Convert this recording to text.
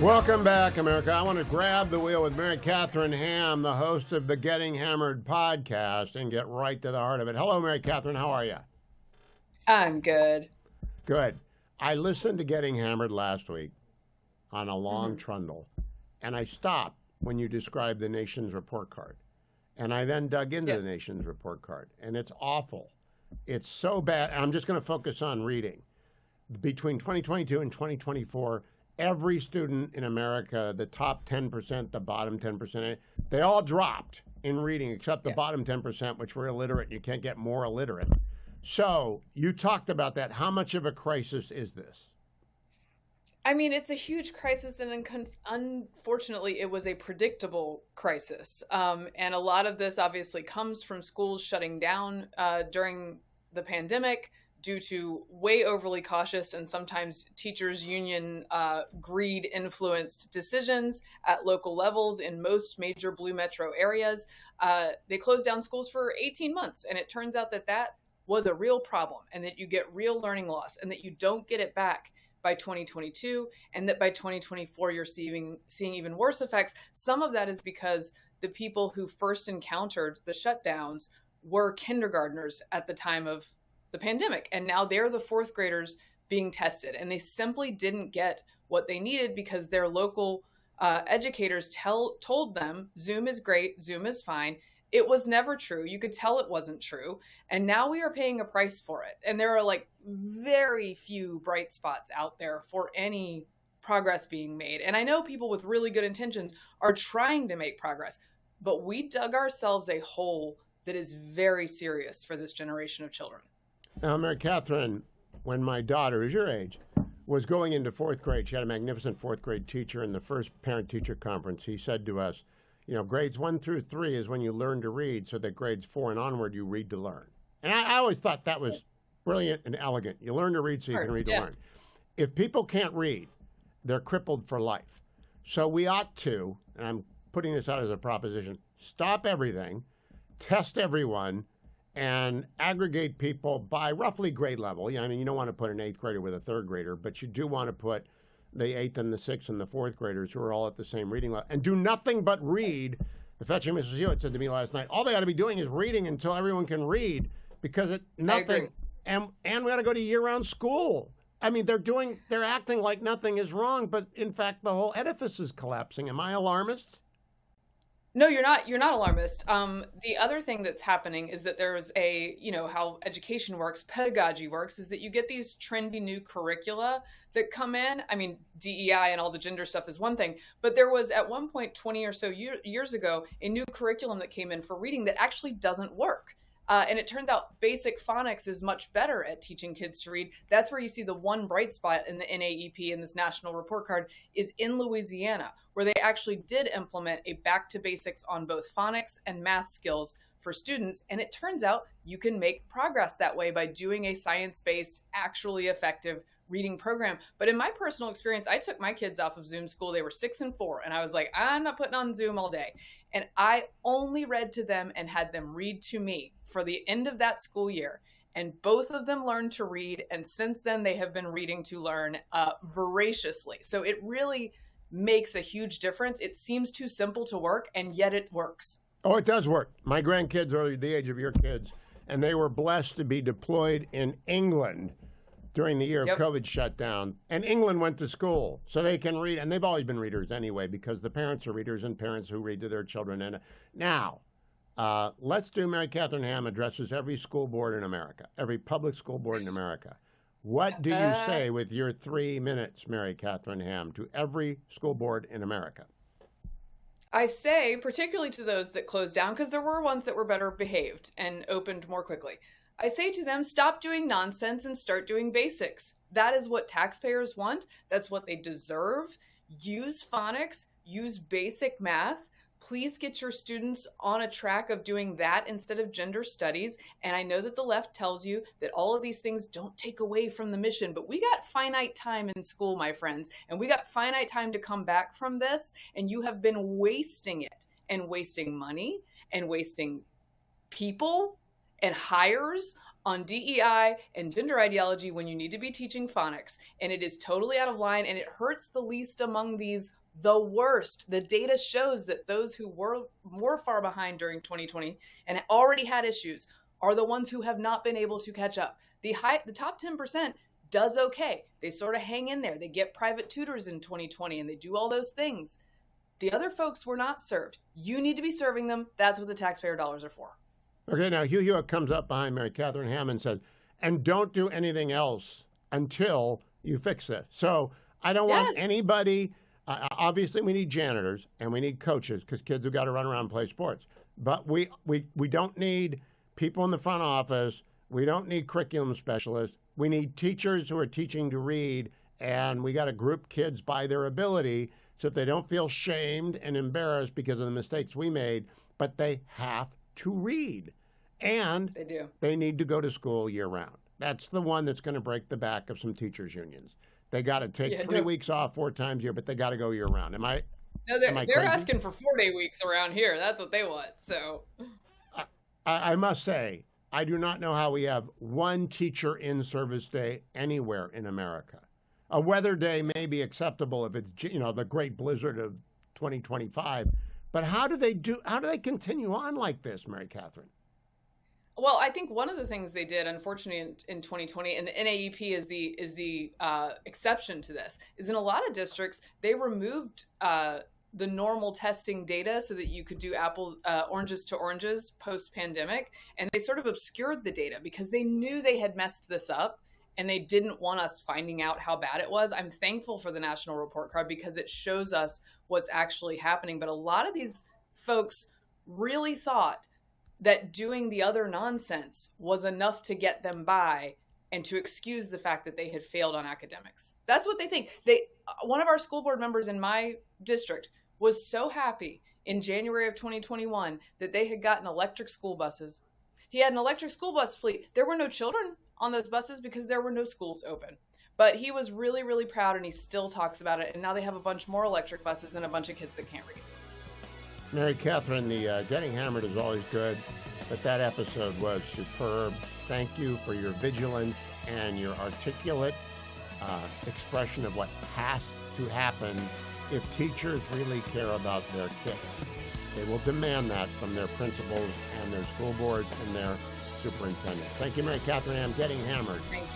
Welcome back, America. I want to grab the wheel with Mary Katharine Ham, the host of the Getting Hammered podcast, and get right to the heart of it. Hello, Mary Katharine. How are you? I'm good. Good. I listened to Getting Hammered last week on a long trundle, and I stopped when you described the nation's report card. And I then dug into the nation's report card, and it's awful. It's so bad. And I'm just going to focus on reading. Between 2022 and 2024, every student in America, the top 10%, the bottom 10%, they all dropped in reading except the bottom 10%, which were illiterate. You can't get more illiterate. So you talked about that. How much of a crisis is this? I mean, it's a huge crisis, and unfortunately, it was a predictable crisis. And a lot of this obviously comes from schools shutting down during the pandemic due to way overly cautious and sometimes teachers' union greed-influenced decisions at local levels in most major blue metro areas. They closed down schools for 18 months, and it turns out that that was a real problem, and that you get real learning loss, and that you don't get it back by 2022, and that by 2024 you're seeing even worse effects. Some of that is because the people who first encountered the shutdowns were kindergartners at the time of the pandemic, and now they're the fourth graders being tested, and they simply didn't get what they needed because their local educators told them Zoom is great, Zoom is fine. It was never true. You could tell it wasn't true. And now we are paying a price for it. And there are like very few bright spots out there for any progress being made. And I know people with really good intentions are trying to make progress, but we dug ourselves a hole that is very serious for this generation of children. Now, Mary Katharine, when my daughter, who's your age, was going into fourth grade, she had a magnificent fourth grade teacher. In the first parent-teacher conference, he said to us, you know, grades 1 through 3 is when you learn to read, so that grades 4 and onward, you read to learn. And I always thought that was brilliant and elegant. You learn to read so you can read to learn. If people can't read, they're crippled for life. So we ought to, and I'm putting this out as a proposition, stop everything, test everyone, and aggregate people by roughly grade level. I mean, you don't want to put an 8th grader with a 3rd grader, but you do want to put the 8th and the 6th and the 4th graders who are all at the same reading level, and do nothing but read. The fetching Mrs. Hewitt said to me last night, all they ought to be doing is reading until everyone can read, because nothing, and we ought to go to year-round school. I mean, they're acting like nothing is wrong, but in fact, the whole edifice is collapsing. Am I alarmist? No, you're not. You're not alarmist. The other thing that's happening is that there's how education works, pedagogy works, is that you get these trendy new curricula that come in. I mean, DEI and all the gender stuff is one thing, but there was at one point 20 or so years ago, a new curriculum that came in for reading that actually doesn't work. And it turned out basic phonics is much better at teaching kids to read. That's where you see the one bright spot in the NAEP in this national report card is in Louisiana, where they actually did implement a back to basics on both phonics and math skills for students. And it turns out you can make progress that way by doing a science-based, actually effective reading program. But in my personal experience, I took my kids off of Zoom school. They were 6 and 4. And I was like, I'm not putting on Zoom all day. And I only read to them and had them read to me for the end of that school year. And both of them learned to read. And since then, they have been reading to learn voraciously. So it really makes a huge difference. It seems too simple to work, and yet it works. Oh, it does work. My grandkids are the age of your kids, and they were blessed to be deployed in England during the year of COVID shutdown. And England went to school, so they can read. And they've always been readers anyway, because the parents are readers and parents who read to their children. And now, let's do Mary Katharine Ham addresses every school board in America, every public school board in America. What do you say with your 3 minutes, Mary Katharine Ham, to every school board in America? I say, particularly to those that closed down, because there were ones that were better behaved and opened more quickly. I say to them, stop doing nonsense and start doing basics. That is what taxpayers want. That's what they deserve. Use phonics, use basic math. Please get your students on a track of doing that instead of gender studies. And I know that the left tells you that all of these things don't take away from the mission, but we got finite time in school, my friends, and we got finite time to come back from this. And you have been wasting it, and wasting money, and wasting people and hires on DEI and gender ideology when you need to be teaching phonics. And it is totally out of line, and it hurts the least among these the worst. The data shows that those who were more far behind during 2020 and already had issues are the ones who have not been able to catch up. The top 10% does okay. They sort of hang in there. They get private tutors in 2020 and they do all those things. The other folks were not served. You need to be serving them. That's what the taxpayer dollars are for. Okay, now Hugh comes up behind Mary Katharine Ham and says, and don't do anything else until you fix this. So I don't want anybody, obviously we need janitors and we need coaches because kids have got to run around and play sports. But we don't need people in the front office. We don't need curriculum specialists. We need teachers who are teaching to read, and we got to group kids by their ability so that they don't feel shamed and embarrassed because of the mistakes we made, but they have to read. And they need to go to school year-round. That's the one that's going to break the back of some teachers' unions. They got to take 3 weeks off 4 times a year, but they got to go year-round. No, they're asking for 4-day weeks around here. That's what they want. So I must say, I do not know how we have one teacher in-service day anywhere in America. A weather day may be acceptable if it's, the great blizzard of 2025. But how do they continue on like this, Mary Katharine? Well, I think one of the things they did, unfortunately, in 2020, and the NAEP is the exception to this, is in a lot of districts they removed the normal testing data so that you could do oranges to oranges post-pandemic, and they sort of obscured the data because they knew they had messed this up and they didn't want us finding out how bad it was. I'm thankful for the National Report Card because it shows us what's actually happening. But a lot of these folks really thought that doing the other nonsense was enough to get them by and to excuse the fact that they had failed on academics. That's what they think. One of our school board members in my district was so happy in January of 2021 that they had gotten electric school buses. He had an electric school bus fleet. There were no children on those buses because there were no schools open. But he was really, really proud, and he still talks about it. And now they have a bunch more electric buses and a bunch of kids that can't read. Mary Katharine, the Getting Hammered is always good, but that episode was superb. Thank you for your vigilance and your articulate expression of what has to happen if teachers really care about their kids. They will demand that from their principals and their school boards and their superintendent. Thank you, Mary Katharine Ham. Getting Hammered. Thank you.